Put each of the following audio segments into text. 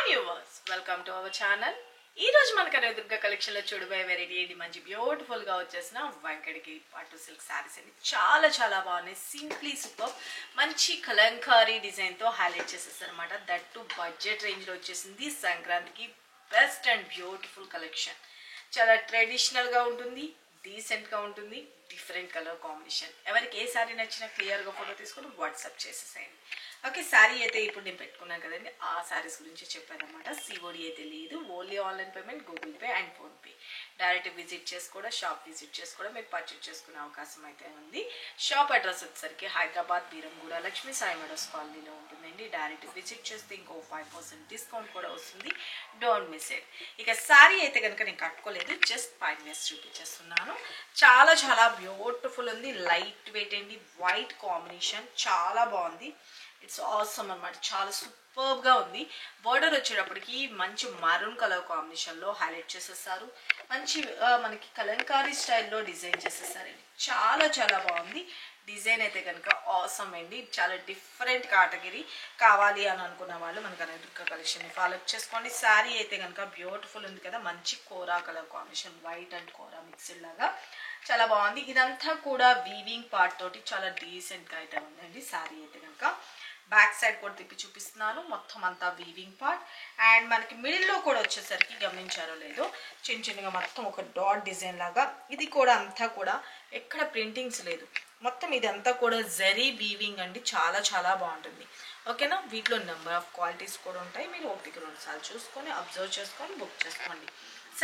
Viewers welcome to our channel. ఈ రోజు మన కనకదుర్గ కలెక్షన్ లో చూడబోయే వెరైటీ ఇది మంచి బ్యూటిఫుల్ గా వచ్చేసిన వెంకటగిరి పట్టు సిల్క్ సారీస్ అండి. చాలా చాలా బాగున్నాయి. సింప్లీ సూపర్ మంచి కలంకారీ డిజైన్ తో హైలైట్ చేసేస్తారు అనమాట. దట్ టు బడ్జెట్ రేంజ్ లో వచ్చేసింది. సంక్రాంతికి బెస్ట్ అండ్ బ్యూటిఫుల్ కలెక్షన్. చాలా ట్రెడిషనల్ గా ఉంటుంది, డీసెంట్ గా ఉంటుంది, డిఫరెంట్ కలర్ కాంబినేషన్. ఎవరికి ఏ సారీ నచ్చినా క్లియర్ గా ఫోటో తీసుకొని వాట్సాప్ చేసేసేయండి. ఓకే, శారీ అయితే ఇప్పుడు నేను పెట్టుకున్నాను కదండి, ఆ శారీస్ గురించి చెప్పానమాట. సిఓడి అయితే లేదు, only online payment, Google pay and PhonePe. Direct visit చేసి కూడా షాప్ విజిట్ చేసి కూడా మీరు పర్చేజ్ చేసుకునే అవకాశం అయితే ఉంది. షాప్ అడ్రస్ వచ్చేసరికి హైదరాబాద్ బీరంగూడ లక్ష్మీ సాయి మెడోస్ కాలనీలో ఉంటుందండి. డైరెక్ట్ విజిట్ చేస్తే ఇంకో 5% డిస్కౌంట్ కూడా వస్తుంది. Don't miss it. ఇక శారీ అయితే కనుక నేను కట్టుకోలేదు, జస్ట్ 5 మినిట్స్ చూపించేస్తున్నాను. చాలా చాలా బ్యూటిఫుల్ ఉంది. లైట్ వెయిట్ అండి, వైట్ కాంబినేషన్ చాలా బాగుంది. ఇట్స్ ఆసమ్ అనమాట. చాలా సూపర్ గా ఉంది. బార్డర్ వచ్చేటప్పటికి మంచి మరూన్ కలర్ కాంబినేషన్ లో హైలైట్ చేసేసారు. మంచి మనకి కలంకారీ స్టైల్లో డిజైన్ చేసేసారండి. చాలా చాలా బాగుంది. డిజైన్ అయితే కనుక ఆసమ్ అండి. చాలా డిఫరెంట్ కేటగిరీ కావాలి అని అనుకున్న వాళ్ళు మన కనకదుర్గ కలెక్షన్ ని ఫాలో అప్ చేసుకోండి. శారీ అయితే కనుక బ్యూటిఫుల్ ఉంది కదా, మంచి కోరా కలర్ కాంబినేషన్, వైట్ అండ్ కోరా మిక్స్డ్ లాగా చాలా బాగుంది. ఇదంతా కూడా వీవింగ్ పార్ట్ తోటి చాలా డీసెంట్ గా అయితే ఉందండి. శారీ అయితే కనుక బ్యాక్ సైడ్ కూడా తిప్పి చూపిస్తున్నాను. మొత్తం అంతా వీవింగ్ పార్ట్ అండ్ మనకి మిడిల్లో కూడా వచ్చేసరికి గమనించారో లేదో చిన్న చిన్నగా మొత్తం ఒక డాట్ డిజైన్ లాగా. ఇది కూడా అంతా కూడా ఎక్కడ ప్రింటింగ్స్ లేదు, మొత్తం ఇదంతా కూడా జరీ వీవింగ్ అండి. చాలా చాలా బాగుంటుంది. ఓకేనా. వీటిలో నెంబర్ ఆఫ్ క్వాలిటీస్ కూడా ఉంటాయి. మీరు ఓపిక 2 సార్లు చూసుకొని అబ్జర్వ్ చేసుకొని బుక్ చేసుకోండి.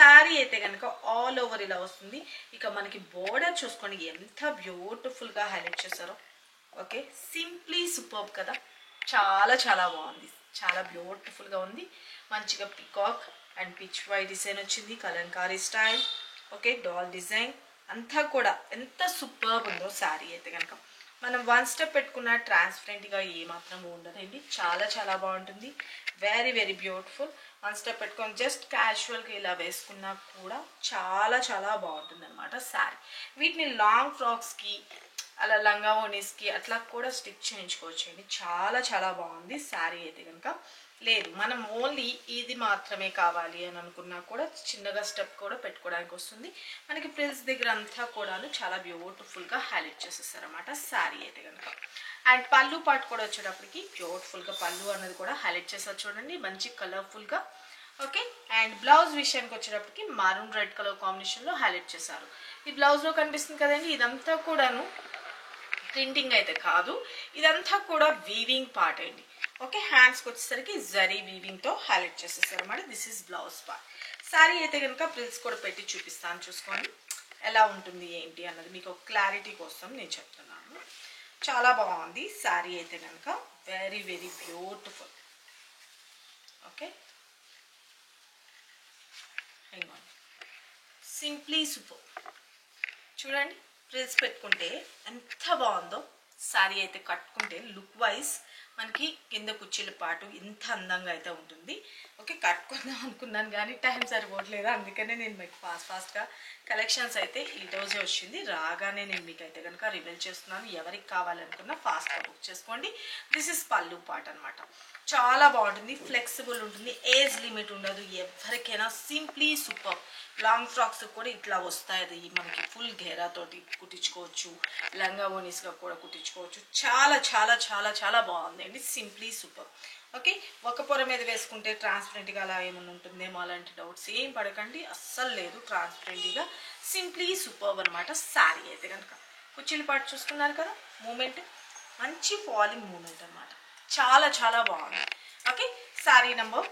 శారీ అయితే కనుక ఆల్ ఓవర్ ఇలా వస్తుంది. ఇక మనకి బోర్డర్ చూసుకోండి ఎంత బ్యూటిఫుల్ గా హైలైట్ చేశారో. ఓకే, సింప్లీ సూపర్ కదా, చాలా చాలా బాగుంది. చాలా బ్యూటిఫుల్ గా ఉంది. మంచిగా peacock and Pichwai design వచ్చింది, Kalamkari style. Okay, doll design అంతా కూడా ఎంత సూపర్ ఉందో. శారీ అయితే కనుక మనం 1 స్టెప్ పెట్టుకున్న ట్రాన్స్పరెంట్ గా ఏమాత్రం ఉండదండి. చాలా చాలా బాగుంటుంది. Very very beautiful. 1 స్టెప్ పెట్టుకొని జస్ట్ క్యాజువల్ గా ఇలా వేసుకున్నా కూడా చాలా చాలా బాగుంటుంది అనమాట శారీ. వీటిని లాంగ్ ఫ్రాక్స్ కి అలా లంగా ఓనీస్కి అట్లా కూడా స్టిచ్ చేయించుకోవచ్చు అండి. చాలా చాలా బాగుంది. శారీ అయితే కనుక లేదు మనం ఓన్లీ ఇది మాత్రమే కావాలి అని అనుకున్నా కూడా చిన్నగా స్టెప్ కూడా పెట్టుకోవడానికి వస్తుంది. మనకి ప్రిల్స్ దగ్గర అంతా కూడాను చాలా బ్యూటిఫుల్గా హైలైట్ చేసేస్తారన్నమాట శారీ అయితే కనుక. అండ్ పళ్ళు పాటు కూడా వచ్చేటప్పటికి బ్యూటిఫుల్గా పళ్ళు అన్నది కూడా హైలైట్ చేస్తారు చూడండి, మంచి కలర్ఫుల్గా. ఓకే, అండ్ బ్లౌజ్ విషయానికి వచ్చేటప్పటికి మారూన్ రెడ్ కలర్ కాంబినేషన్లో హైలైట్ చేశారు. ఈ బ్లౌజ్లో కనిపిస్తుంది కదండి, ఇదంతా కూడాను ప్రింటింగ్ అయితే కాదు, ఇదంతా కూడా వీవింగ్ పార్ట్ అండి. ఓకే, హ్యాండ్స్కి వచ్చేసరికి జరీ వీవింగ్తో హైలైట్ చేసేసారు అన్నమాట. This is blouse part. Sari అయితే కనుక ప్రిల్స్ కూడా పెట్టి చూపిస్తాను, చూసుకోండి ఎలా ఉంటుంది ఏంటి అన్నది మీకు క్లారిటీ కోసం నేను చెప్తున్నాను. చాలా బాగుంది శారీ అయితే కనుక, very very beautiful. Okay, simply super. చూడండి ప్రిల్స్ పెట్టుకుంటే ఎంత బాగుందో. శారీ అయితే కట్టుకుంటే లుక్ వైజ్ మనకి కింద కుర్చీల పాటు ఇంత అందంగా అయితే ఉంటుంది. ఓకే, కట్టుకుందాం అనుకున్నాను కానీ టైం సరిపోవట్లేదు, అందుకనే నేను మీకు ఫాస్ట్గా కలెక్షన్స్ అయితే ఈరోజే వచ్చింది. రాగానే నేను మీకు అయితే కనుక రివీల్ చేస్తున్నాను. ఎవరికి కావాలనుకున్నా ఫాస్ట్గా బుక్ చేసుకోండి. దిస్ ఇస్ పళ్ళు పార్ట్ అనమాట. చాలా బాగుంటుంది, ఫ్లెక్సిబుల్ ఉంటుంది, ఏజ్ లిమిట్ ఉండదు, ఎవరికైనా సింప్లీ సూపర్. లాంగ్ ఫ్రాక్స్ కూడా ఇట్లా వస్తాయి, మనకి ఫుల్ ఘేరాతోటి కుట్టించుకోవచ్చు, లంగా ఓనీస్గా కూడా కుట్టించుకోవచ్చు. చాలా చాలా చాలా చాలా బాగుందండి, సింప్లీ సూపర్. ఓకే, ఒక పొర మీద వేసుకుంటే ట్రాన్స్పరెంట్గా అలా ఏమన్నా ఉంటుందేమో అలాంటి డౌట్స్ ఏం పడకండి, అస్సలు లేదు. ట్రాన్స్పరెంట్గా సింప్లీ సూపర్ అనమాట శారీ అయితే కనుక. కుర్చీల పాటు చూస్తున్నారు కదా, మూమెంట్ మంచి ఫాలింగ్ మూమెంట్ అనమాట. చాలా చాలా బాగుంది. ఓకే, శారీ నెంబర్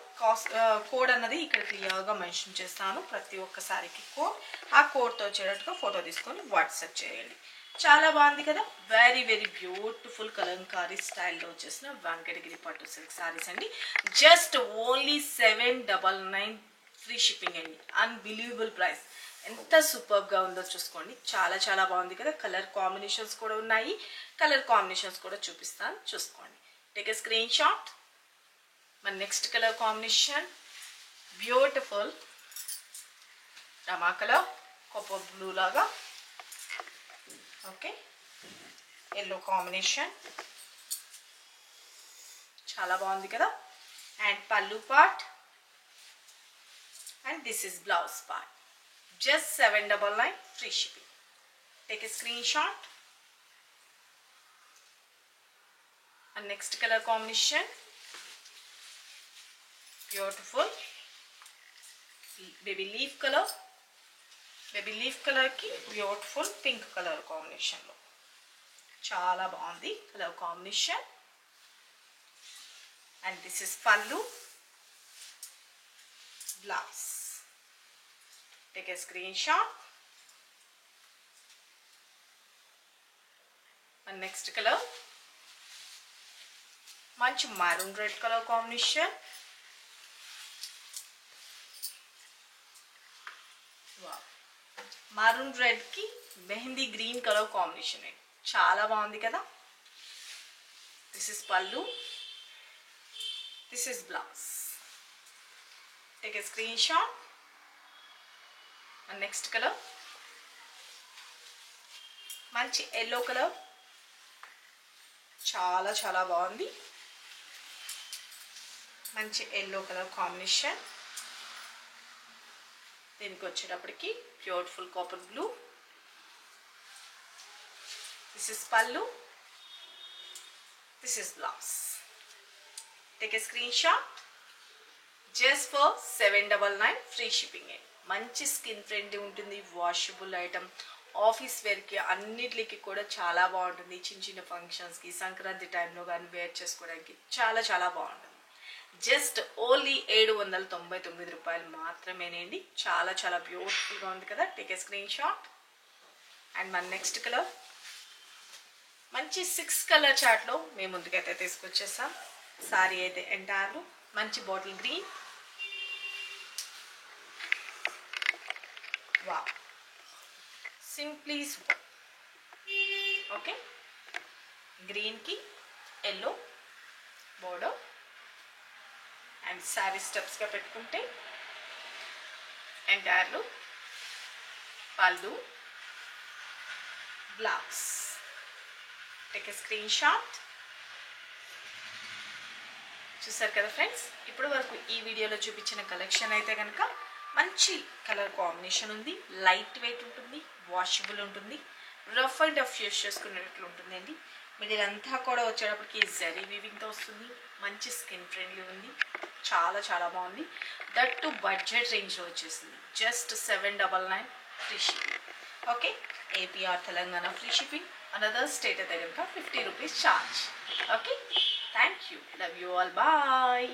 కోడ్ అన్నది ఇక్కడ క్లియర్గా మెన్షన్ చేస్తాను. ప్రతి ఒక్క శారీకి కోడ్, ఆ కోడ్తో వచ్చేటట్టుగా ఫోటో తీసుకొని వాట్సాప్ చేయండి. చాలా బాగుంది కదా, వెరీ వెరీ బ్యూటిఫుల్ కలంకారీ స్టైల్లో వచ్చేసిన వెంకటగిరి పట్టు సిల్క్ శారీస్ అండి. జస్ట్ ఓన్లీ 799 ఫ్రీ షిప్పింగ్ అండి. Unbelievable price. ఎంత సూపర్గా ఉందో చూసుకోండి. చాలా చాలా బాగుంది కదా. కలర్ కాంబినేషన్స్ కూడా ఉన్నాయి, కలర్ కాంబినేషన్స్ కూడా చూపిస్తాను, చూసుకోండి. Take a screen shot. మన నెక్స్ట్ కలర్ కాంబినేషన్ బ్యూటిఫుల్ రమా కలర్, కాపర్ బ్లూ లాగా. ఓకే, ఎల్లో కాంబినేషన్ చాలా బాగుంది కదా. అండ్ పళ్ళు part And this is blouse part. Just 799 free shipping. Take a screenshot. And next color combination, beautiful baby leaf color. Baby leaf color ki beautiful pink color combination lo chala baagundi color combination. And this is pallu, blouse. Take a screenshot. And next color, manchi maroon red color combination. Wow, maroon red ki mehendi green color combination chala baagundi kada. This is pallu, this is blouse. Take a screenshot. And next color, manchi yellow color, chala chala baagundi. మంచి yellow colour combination. దీనికి వచ్చేటప్పటికి beautiful copper blue. This is pallu, this is blouse. Take a screenshot. Just for 799 free shipping. మంచి skin friendly ఉంటుంది, washable item. Office వేర్కి అన్నిటికి కూడా చాలా బాగుంటుంది. చిన్న చిన్న ఫంక్షన్స్కి, సంక్రాంతి టైంలో కానీ వేర్ చేసుకోవడానికి చాలా చాలా బాగుంటుంది. జస్ట్ ఓన్లీ 799 రూపాయలు మాత్రమేనండి. చాలా చాలా బ్యూటిఫుల్గా ఉంది కదా. Take a screen shot. And మన నెక్స్ట్ కలర్ మంచి 6 కలర్ చార్ట్లో మేము ముందుకైతే తీసుకొచ్చేసాం. సారీ అయితే ఎంటైర్ మంచి బాటిల్ గ్రీన్. వా సింప్లీ సూపర్. ఓకే, గ్రీన్కి ఎల్లో బోర్డర్ అండ్ శారీ స్టెప్స్గా పెట్టుకుంటే ఎంటైర్లు పల్లు, blouse. Take a screen shot. చూసారు కదా ఫ్రెండ్స్, ఇప్పుడు వరకు ఈ వీడియోలో చూపించిన కలెక్షన్ అయితే కనుక మంచి కలర్ కాంబినేషన్ ఉంది, లైట్ వెయిట్ ఉంటుంది, వాషబుల్ ఉంటుంది, రఫ్ అండ్ టఫ్ యూస్ చేసుకునేటట్లు ఉంటుందండి. మిడిల్ అంతా కూడా వచ్చేటప్పటికి జరీ వీవింగ్తో వస్తుంది. మంచి స్కిన్ ఫ్రెండ్లీ ఉంది, చాలా చాలా బాగుంది. దట్ టు బడ్జెట్ రేంజ్లో వచ్చేసింది. Just 799 free shipping. Okay, AP or Telangana free shipping. Another state అయితే కనుక 50 rupees charge. Okay, thank you, love you all, bye.